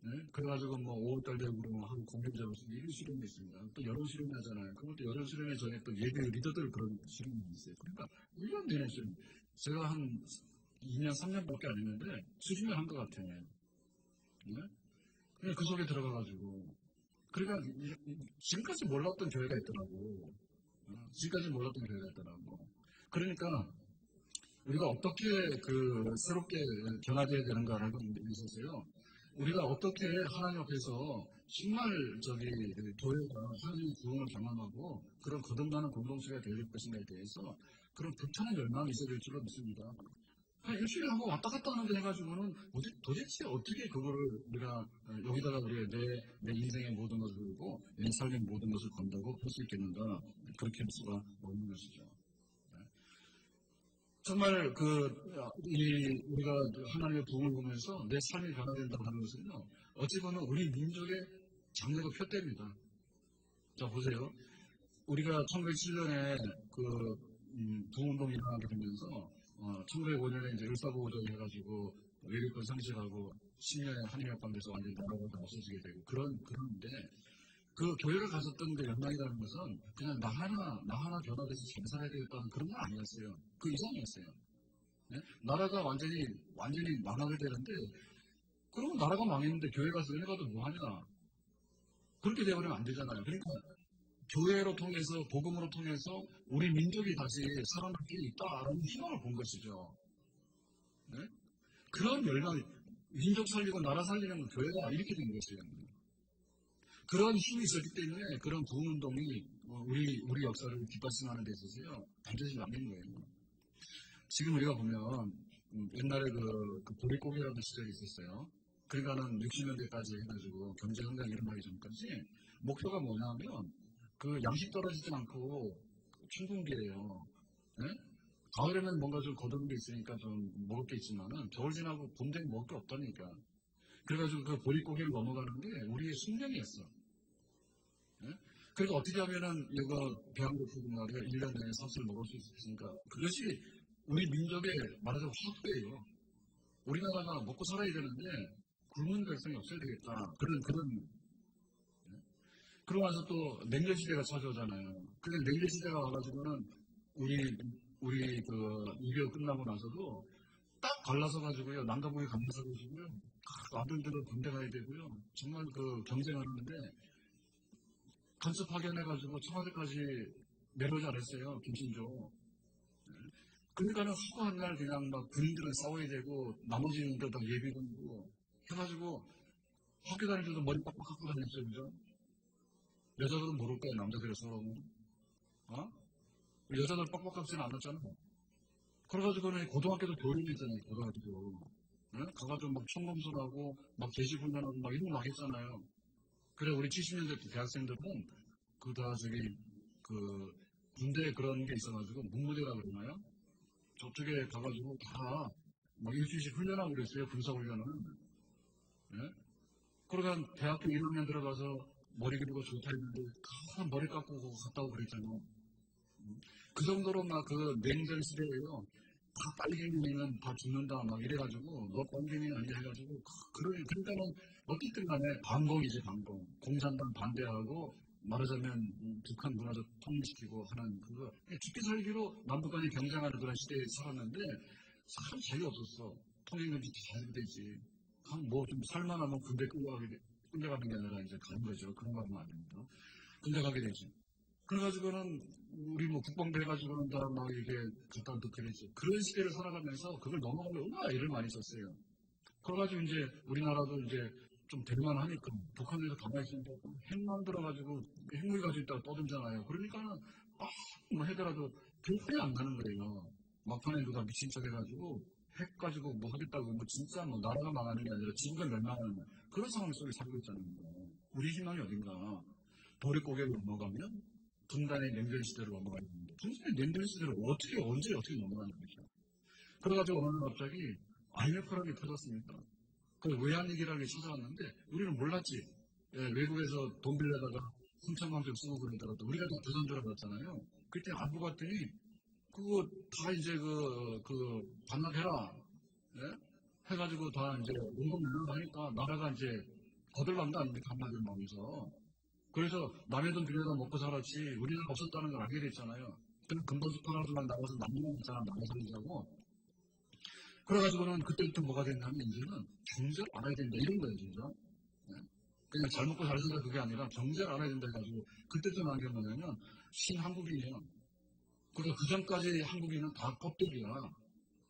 네? 그래가지고 5월달 되고 그러면 한 공연장에서 일일 수련회 있습니다. 또 여름 수련회 하잖아요. 그럼 또 여름 수련회 전에 또 예배 리더들 그런 수련회 있어요. 그러니까 1년 내내 수련. 제가 한 2년, 3년밖에 안 했는데 수련회 한 것 같아요. 네? 그냥 그 속에 들어가가지고 그러니까 지금까지 몰랐던 교회가 있더라고. 지금까지 몰랐던 교회가 있더라고. 그러니까 우리가 어떻게 새롭게 변화되어야 되는가라는 게 있었어요. 우리가 어떻게 하나님 앞에서 정말 교회가 하나님의 구원을 경험하고 그런 거듭나는 공동체가 될 것인가에 대해서 그런 불타는 열망이 있어야 될 줄로 믿습니다. 일주일에 한번 왔다 갔다 하는데 해가지고는 도대체 어떻게 그거를 우리가 여기다가 우리가 내 인생의 모든 것을 걸고 내 삶의 모든 것을 건다고 할 수 있겠는가 그렇게 할 수가 없는 것이죠. 정말 우리가 하나님의 부흥을 보면서 내 삶이 변화된다고 하는 것은요 어찌 보면 우리 민족의 장래가 표대입니다. 자 보세요. 우리가 1907년에 부흥운동이 일어나게 되면서 1905년에 이제 을사보호전 해가지고 외교권 상실하고 10년에 한일협방돼서 완전히 나라가 다 없어지게 되고 그런데 그 교회가 가졌던 그 연망이라는 것은 그냥 나 하나 변화돼서 잘 살아야 되겠다는 그런 건 아니었어요. 그 이상이었어요. 네? 나라가 완전히 망하게 되는데 그러면 나라가 망했는데 교회 가서 은혜 받으면 뭐 하냐? 그렇게 되어버리면 안 되잖아요. 그러니까 교회로 통해서 복음으로 통해서 우리 민족이 다시 살아날 길이 있다라는 희망을 본 것이죠. 네? 그런 열망, 민족 살리고 나라 살리는 교회가 이렇게 된 것이에요. 그런 힘이 있었기 때문에 그런 부흥운동이 우리 역사를 뒷받침하는 데 있어서요 반드시 남는 거예요. 지금 우리가 보면 옛날에 그 보릿고개라는 시절이 있었어요. 그러니까는 60년대까지 해가지고 경제성장 일어나기 전까지 목표가 뭐냐면 그 양식 떨어지지 않고 충분기예요. 네? 가을에는 뭔가 좀 거두는 게 있으니까 좀 먹을 게 있지만은 겨울 지나고 봄 되면 먹을 게 없다니까. 그래가지고 그 보릿고개를 넘어가는 게 우리의 숙명이었어. 예? 그래서 어떻게 하면은 이거 배양고프고 말이야 1년 내에 섯을 먹을 수 있으니까 그것이 우리 민족의 말하자면 화두예요. 우리나라가 먹고 살아야 되는데 굶은 백성이 없어야 되겠다. 그런 그러고 나서 또 냉전 시대가 찾아오잖아요. 근데 냉전 시대가 와가지고는 우리 그 6.25 끝나고 나서도 딱 갈라서 가지고요 남과북이 갈라서 가지고요 아들들은 군대 가야 되고요 정말 그 경쟁하는데 간섭 파견해가지고 청와대까지 내려오지 않았어요 김신조. 그러니까는 하루 한날 그냥 막 군인들은 싸워야 되고 나머지는 다 예비군이고 해가지고 학교 다닐 때도 머리 빡빡 깎고 다녔어요 그죠? 여자들은 모를 거예요 남자들이 서러우면 어? 여자들 빡빡 깎지는 않았잖아. 그래가지고는 고등학교도 교련이 있잖아요 고등학교. 응? 가가지고 막 총검술하고 막 제식훈련하고 막 이런 거 막 했잖아요. 그래 우리 70년대 대학생들은 그 다 저기 그 군대에 그런 게 있어가지고 문무대라 그러나요? 저쪽에 가가지고 다 막 일주일씩 훈련하고 그랬어요 군사훈련은. 예? 그러다 대학교 1학년 들어가서 머리 기르고 좋다 했는데 다 머리 깎고 갔다 오고 그랬잖아요. 그 정도로 막 그 냉전 시대에요. 다 빨갱이면 다 죽는다 막 이래가지고 너 빨갱이 아니야 해가지고 그러니까는 어쨌든 간에 반공이지 반공. 공산당 반대하고 말하자면 북한 문화도 통일시키고 하는 그거 죽기 살기로 남북간이 경쟁하는 그런 시대에 살았는데 참 재미없었어. 통일금지 잘 되지. 뭐좀 살만하면 군대 끌려가는 게 아니라 이제 가는 거죠. 그런 거 하면 안 됩니다. 군대 가게 되지. 그래가지고는 우리 뭐 국방부 해가지고는 다 막 이게 갖다 놓게 되지. 그런 시대를 살아가면서 그걸 넘어가면 얼마나 일을 많이 썼어요. 그래가지고 이제 우리나라도 이제 좀 될만 하니까 북한에서 가만히 있으니까 핵 만들어가지고 핵무기 가지고 있다가 떠들잖아요. 그러니까는 뭐 해더라도 별소리 안 나는 거예요. 막판에 누가 미친 척 해가지고 핵 가지고 뭐 하겠다고 뭐 진짜 뭐 나라가 망하는 게 아니라 지구가 멸망하는 그런 상황 속에 살고 있잖아요. 우리 희망이 어딘가. 보릿고개를 넘어가면 분단의 냉전 시대로 넘어가야 되는데 분단의 냉전 시대를 언제 어떻게 넘어가는 거죠. 그래가지고 어느 날 갑자기 IMF라는 게 터졌습니다. 그 외환위기라는 게 찾아왔는데 우리는 몰랐지. 예, 외국에서 돈 빌려다가 3천만 원 쓰고 그러더라도 우리가 다 부산 줄 알았잖아요. 그때 안보 갔더니 그거 다 이제 반납해라. 예? 해가지고 다 이제 원금 내려고 하니까 나라가 이제 거들난다 아닙니까 한마디로 말해서. 그래서 남의 돈 빌려다 먹고 살았지 우리는 없었다는 걸 알게 됐잖아요. 그럼 금반수판하고만 나가서 남는 사람 나가 살자고. 그래가지고는 그때부터 뭐가 됐냐면 이제는 경제를 알아야 된다 이런 거예요 진짜. 네? 그냥 잘 먹고 잘 살자 그게 아니라 경제를 알아야 된다 해가지고 그때부터 나온 게 뭐냐면 신한국인이에요. 그래서 그 전까지 한국인은 다 껍데기야.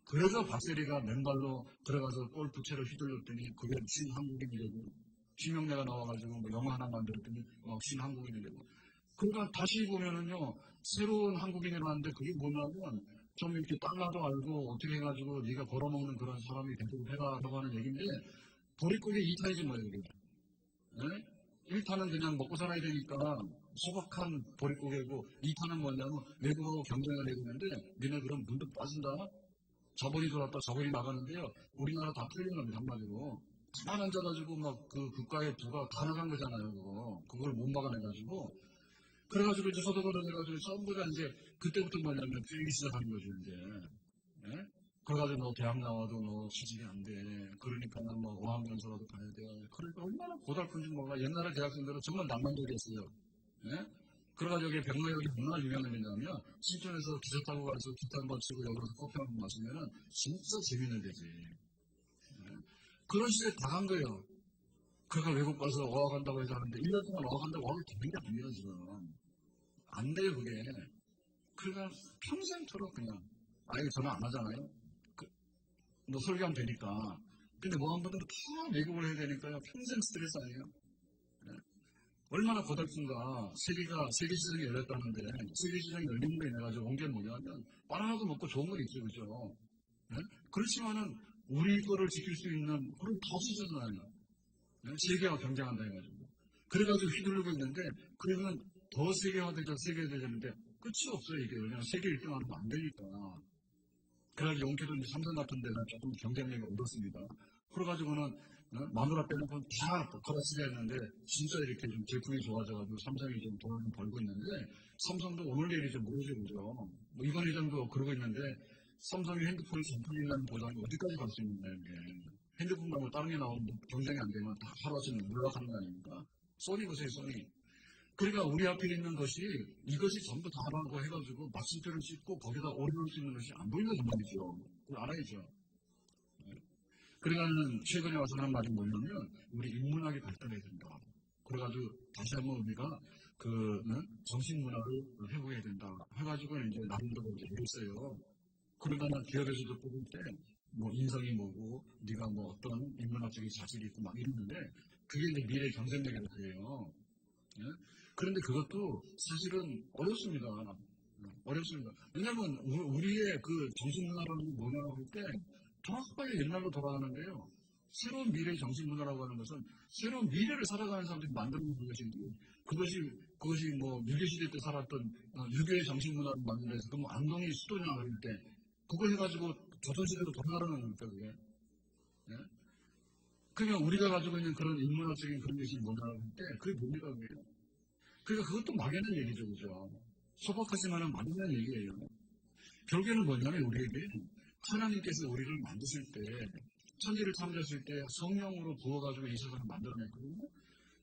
그래서 박세리가 맨발로 들어가서 골프채를 휘둘렀더니 그게 신한국인이 되고 지명래가 나와가지고 뭐 영화 하나 만들었더니 신한국인이 되고 그러니까 다시 보면은요 새로운 한국인이라는데 그게 뭐냐면 좀 이렇게 달러도 알고 어떻게 해가지고 네가 벌어먹는 그런 사람이 되도록 해라라고 하는 얘기인데 보릿고개 2타이지 뭐예요 이게. 네? 1타는 그냥 먹고 살아야 되니까 소박한 보릿고개고 2타는 뭐냐면 외국하고 경쟁을 해야 되는데 니네 그럼 문득 빠진다 자본이 들어왔다 자본이 나가는데요 우리나라 다 풀리는 겁니다 한마디로 가만 앉아가지고 막 그 국가의 부가 다 나간 거잖아요 그걸 못 막아내가지고 그래가지고 이제 서도거를 해가지고 전부 다 이제 그때부터 뭐냐면 비리기 시작하는 거죠 이제. 예? 그래가지고 너 대학 나와도 너 취직이 안 돼. 그러니까는 뭐 어학연수라도 가야 돼. 그러니까 얼마나 고달픈지 몰라. 옛날에 대학생들은 정말 낭만적이었어요. 예? 그래가지고 여기 백마역이 얼마나 유명했냐면 신촌에서 기차 타고 가서 기타 한번 치고 여기서 커피 한 번 마시면은 진짜 재밌는 데지. 예? 그런 시대에 다 간 거예요. 그러니까 외국 가서 어학한다고 해서 하는데 1년 동안 어학한다고 어학이 되는 게 아니에요 지금. 안 돼요, 그게. 그러니까 평생토록 그냥, 아예 전화 안 하잖아요. 그, 뭐 설교하면 되니까. 근데 뭐 한 번은 다 외국을 해야 되니까요. 평생 스트레스 아니에요? 네. 얼마나 고달픈가. 세계 시장이 열렸다는데, 세계 시장이 열린 거에 인해가지고 온 게 뭐냐면, 바나나도 먹고 좋은 건 있죠, 그죠? 네? 그렇지만은, 우리 거를 지킬 수 있는, 그런 다수잖아요. 네? 세계와 경쟁한다 해가지고. 그래가지고 휘둘르고 있는데, 그러면 더 세계화되는데, 끝이 없어요, 이게. 왜냐면 세계 1등 하면 안 되니까. 그래가지고 용케도 이제 삼성 같은 데는 조금 경쟁력이 얻었습니다. 그래가지고는 마누라 빼놓고 다 걸어쓰게 했는데 진짜 이렇게 좀 제품이 좋아져가지고 삼성이 좀 돈을 좀 벌고 있는데 삼성도 오늘 내일이 좀 모르죠, 그죠? 뭐 이번 회장도 그러고 있는데 삼성이 핸드폰이 정품이라는 보장이 어디까지 갈 수 있느냐, 이게. 핸드폰 말고 다른 게 나오면 경쟁이 안 되면 다 하루아침에 몰락하는 거 아닙니까? 소니 보세요, 소니. 그러니까 우리 앞에 있는 것이 이것이 전부 다라고 해가지고 마침표를 씻고 거기다 오려놓을 수 있는 것이 안 보인다는 말이죠. 그걸 알아야죠. 그러니까는 최근에 와서 하는 말이 뭐냐면 우리 인문학이 발달해야 된다. 그래가지고 다시 한번 우리가 그 정신문화를 회복해야 된다. 해가지고 이제 나름대로 이제 이랬어요. 그러니까는 기업에서도 뽑을 때 뭐 인성이 뭐고 네가 뭐 어떤 인문학적인 자질이 있고 막 이러는데 그게 이제 미래 경쟁력이라고 해요. 예? 그런데 그것도 사실은 어렵습니다. 어렵습니다. 왜냐하면 우리의 그 정신문화라는 게 뭐냐고 할 때 정확하게 옛날로 돌아가는데요. 새로운 미래의 정신문화라고 하는 것은 새로운 미래를 살아가는 사람들이 만드는 것인지 그것이 뭐 유교시대 때 살았던 유교의 정신문화를 만든다 해서 그럼 안동이 수도냐 그럴 때 그걸 해가지고 조선시대로 돌아가는 겁니까 그게? 예? 그러니까 우리가 가지고 있는 그런 인문학적인 그런 것이 뭐냐고 할 때 그게 뭡니까 그게? 그러니까 그것도 막연한 얘기죠, 그죠? 소박하지만은 막연한 얘기예요. 결국에는 뭐냐면 우리에게 하나님께서 우리를 만드실 때, 천지를 창조하실 때 성령으로 부어가지고 이 세상을 만들어냈거든요.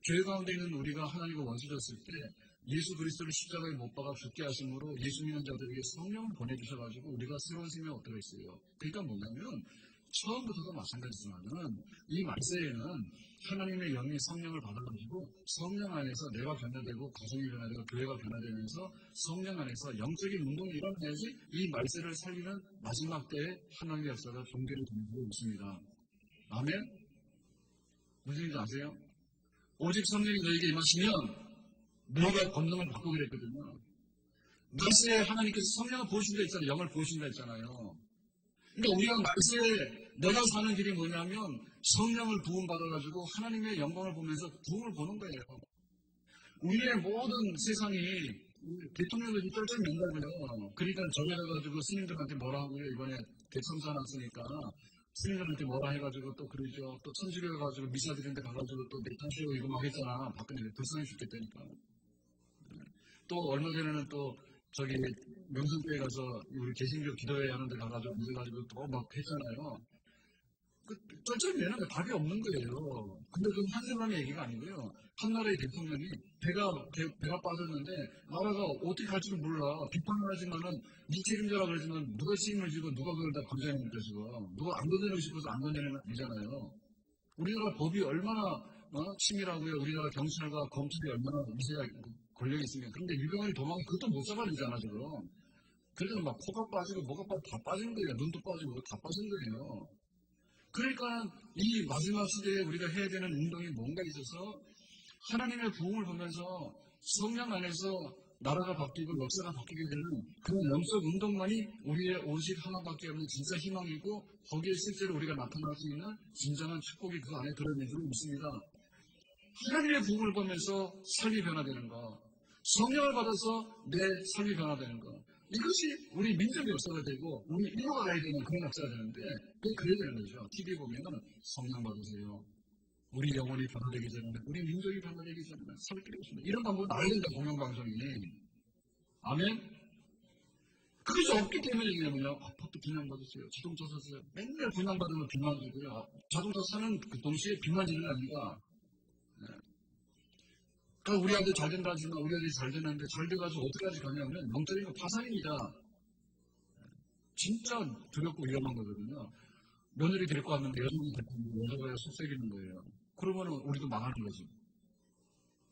죄 가운데 있는 우리가 하나님과 원수졌을 때 예수 그리스도를 십자가에 못 박아 죽게 하심으로 예수 믿는 자들에게 성령을 보내주셔가지고 우리가 새로운 생명을 얻게 됐어요. 그러니까 뭐냐면 처음부터도 마찬가지지만은 이 말세에는 하나님의 영이 성령을 받아가지고 성령 안에서 내가 변화되고 가정이 변화되고 교회가 변화되면서 성령 안에서 영적인 운동이 일어나야지 이 말세를 살리는 마지막 때에 하나님의 역사가 종교를 돌리고 있습니다. 아멘? 무슨 얘기인지 아세요? 오직 성령이 너에게 임하시면 너가 권능을 받고 그랬거든요. 말세에 하나님께서 성령을 부으신다 했잖아요. 영을 부으신다 했잖아요. 그러니까 우리가 말세에 내가 사는 길이 뭐냐면 성령을 부음받아가지고 하나님의 영광을 보면서 부음을 보는 거예요. 우리의 모든 세상이 대통령들이 쩔쩔 맨다고요. 그러니까 저기 가가지고 스님들한테 뭐라 하고요. 이번에 대청사 났으니까 스님들한테 뭐라 해가지고 또 그러죠. 또 천주교 가가지고 미사 드리는데 가가지고 또 내탄쇼 이거 막 했잖아. 박근혜 불쌍해 죽겠다니까. 또 얼마 전에는 또 저기 명성교회 가서 우리 개신교 기도회 하는데 가가지고 앉아가지고 또 막 했잖아요. 그 쩔쩔매는 답이 없는 거예요. 근데 그건 한 사람의 얘기가 아니고요. 한 나라의 대통령이 배가 빠졌는데 나라가 어떻게 할지를 몰라. 비판을 하지만은 이 책임자라 그러지만 누가 책임을 지고 누가 그걸 다 건져내는 거죠 지금. 누가 안 건져내고 싶어서 안 건져내는 건 아니잖아요. 우리나라 법이 얼마나 치밀하고요. 우리나라 경찰과 검찰이 얼마나 위세가 권력이 있으니까. 근데 유병헌이 도망이 그것도 못 잡아내잖아 지금. 그래서 막 코가 빠지고 뭐가 빠지고 다 빠진 거예요. 눈도 빠지고 다 빠진 거예요. 그러니까 이 마지막 시대에 우리가 해야 되는 운동이 뭔가 있어서 하나님의 부흥을 보면서 성령 안에서 나라가 바뀌고 역사가 바뀌게 되는 그 영적 운동만이 우리의 오직 하나밖에 없는 진짜 희망이고 거기에 실제로 우리가 나타날 수 있는 진정한 축복이 그 안에 들어있는 줄 믿습니다. 하나님의 부흥을 보면서 삶이 변화되는 거, 성령을 받아서 내 삶이 변화되는 거, 이것이 우리 민족의 역사가 되고 우리 인류가 가야 되는 그런 역사가 되는데 그게 그래야 되는 거죠. TV 보면은 성령 받으세요. 우리 영혼이 변화되기 전에, 우리 민족이 변화되기 전에 살 길이 없습니다. 이런 방법은 나와야 된다, 공영방송이. 아멘? 그것이 없기 때문에 얘기하면요. 아파트 분양받으세요. 자동차 사세요. 맨날 분양받으면 빚만 지고요. 자동차 사는 그 동시에 빚만 지는 게 아닙니다. 네. 그러니까 우리 아들 잘 된다 하지만 우리 아들이 잘 되는데 잘 돼가지고 어디까지 가냐면 영적인 거 파산입니다. 진짜 두렵고 위험한 거거든요. 며느리 데리고 왔는데 여성이 데리고 왔는데 여자가 속삭이는 거예요. 그러면은 우리도 망하는 거지.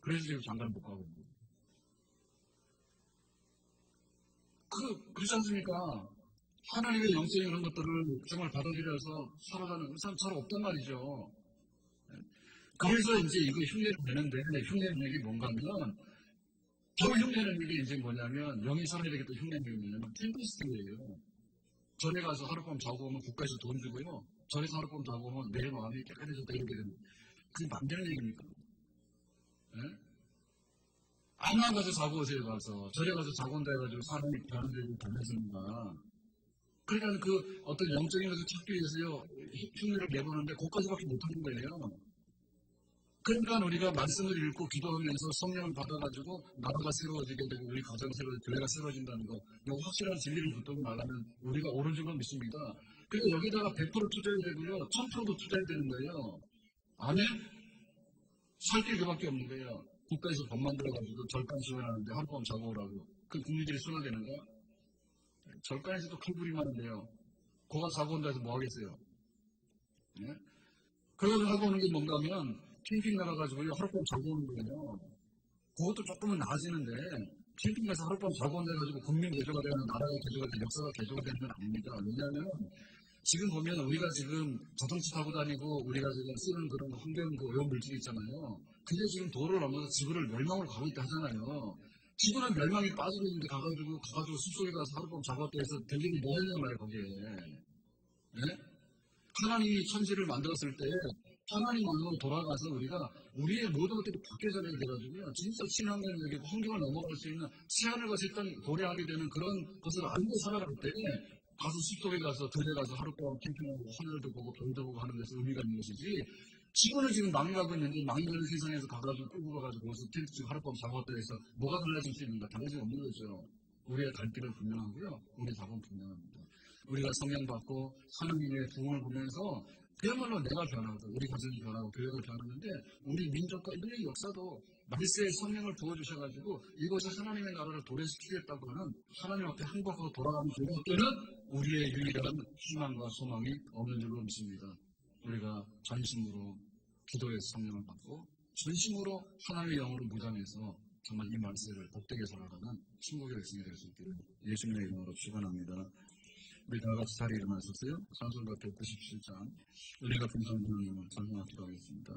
그래서 지금 장가를 못 가고 있는 거예요. 그렇지 않습니까? 하나님의 영적인 그런 것들을 정말 받아들여서 살아가는 사람 잘 없단 말이죠. 그래서 이제 이거 흉내를 내는데, 흉내는 얘기 뭔가 하면, 더 흉내는 얘기 이제 뭐냐면, 명의선언에 또 흉내는 게 뭐냐면, 템페스트예요. 전에 가서 하룻밤 자고 오면 국가에서 돈 주고요. 전에서 하룻밤 자고 오면 내 마음이 깨끗해졌다 이렇게 되는, 그게 맘대로 얘기입니까? 예? 암만 가서 자고 오세요, 가서. 절에 가서 자고 온다 해가지고 사람이 변화되고 달라지는가. 그러니까 그 어떤 영적인 것을 찾기 위해서요, 흉내를 내보는데, 그것까지밖에 못하는 거예요. 그러니까 우리가 말씀을 읽고 기도하면서 성령을 받아가지고 나라가 새로워지게 되고 우리 가정이 교회가 새로워진다는 거, 이 확실한 진리를 붙들고 나가면 우리가 옳은 줄 믿습니다. 그리고 여기다가 100% 투자해야 되고요, 1000%도 투자해야 되는 거예요. 안에 살 길 그밖에 없는 거예요. 국가에서 법 만들어가지고 절간 지원하는데 하룻밤 자고 오라고. 그 국민들이 순화되는가? 절간에서도 칼부림 하는데요. 거가 자고 온다 해서 뭐 하겠어요? 예? 그래가지고 하고 오는 게 뭔가 하면 캠핑 나가가지고 하룻밤 자고 오는 거예요. 그것도 조금은 나아지는데 캠핑 가서 하룻밤 자고 온다 해가지고 국민 개조가 되는, 나라가 개조가 되는, 역사가 개조가 되는 건 아닙니다. 왜냐하면 지금 보면 우리가 지금 자동차 타고 다니고 우리가 지금 쓰는 그런 환경 그 오염 물질이 있잖아요. 그게 지금 도로를 넘어서 지구를 멸망으로 가고 있다 하잖아요. 지구는 멸망이 빠지고 있는데 가가지고 숲속에 가서 하룻밤 자고 왔다 해서 될 일이 뭐였냐 말이에요, 거기에. 예? 하나님이 천지를 만들었을 때 하나님으로 돌아가서 우리가 우리의 모든 것들이 바뀌어져야 돼가지고요. 진짜 친환경적이고 환경을 넘어갈 수 있는 시간을 가서 일단 고려하게 되는 그런 것을 알고 살아갈 때 가서 숲속에 가서 들에 가서 하룻밤 캠핑하고 하늘도 보고 별도 보고 하는 데서 의미가 있는 것이지. 지구는 지금 망해가고 있는데 망해가는 세상에서 가가지고 끌고 가가지고 거기서 텐트 치고 하룻밤 자고 왔다 해서 뭐가 달라질 수 있는가? 달라질 수 없는 거죠. 우리의 갈 길은 분명하고요. 우리의 답은 분명합니다. 우리가 성령 받고 하나님의 부흥을 보면서 그야말로 내가 변하고 우리 가정이 변하고 교회가 변하는데 우리 민족과 인類역사도 말세에 성령을 부어주셔가지고 이곳에 하나님의 나라를 도래시키겠다고 하는 하나님 앞에 항복하고 돌아가는 그때는 우리의 유일한 희망과 소망이 없는 줄로 믿습니다. 우리가 전심으로 기도해서 성령을 받고 전심으로 하나님의 영으로 무장해서 정말 이 말세를 복되게 살아가는 천국의 백성이 될 수 있기를 예수님의 이름으로 축원합니다. 우리 다 같이 자리에 일어나셨어요? 찬송가 197장 은혜가 풍성한 하나님을 찬송하기로 하겠습니다.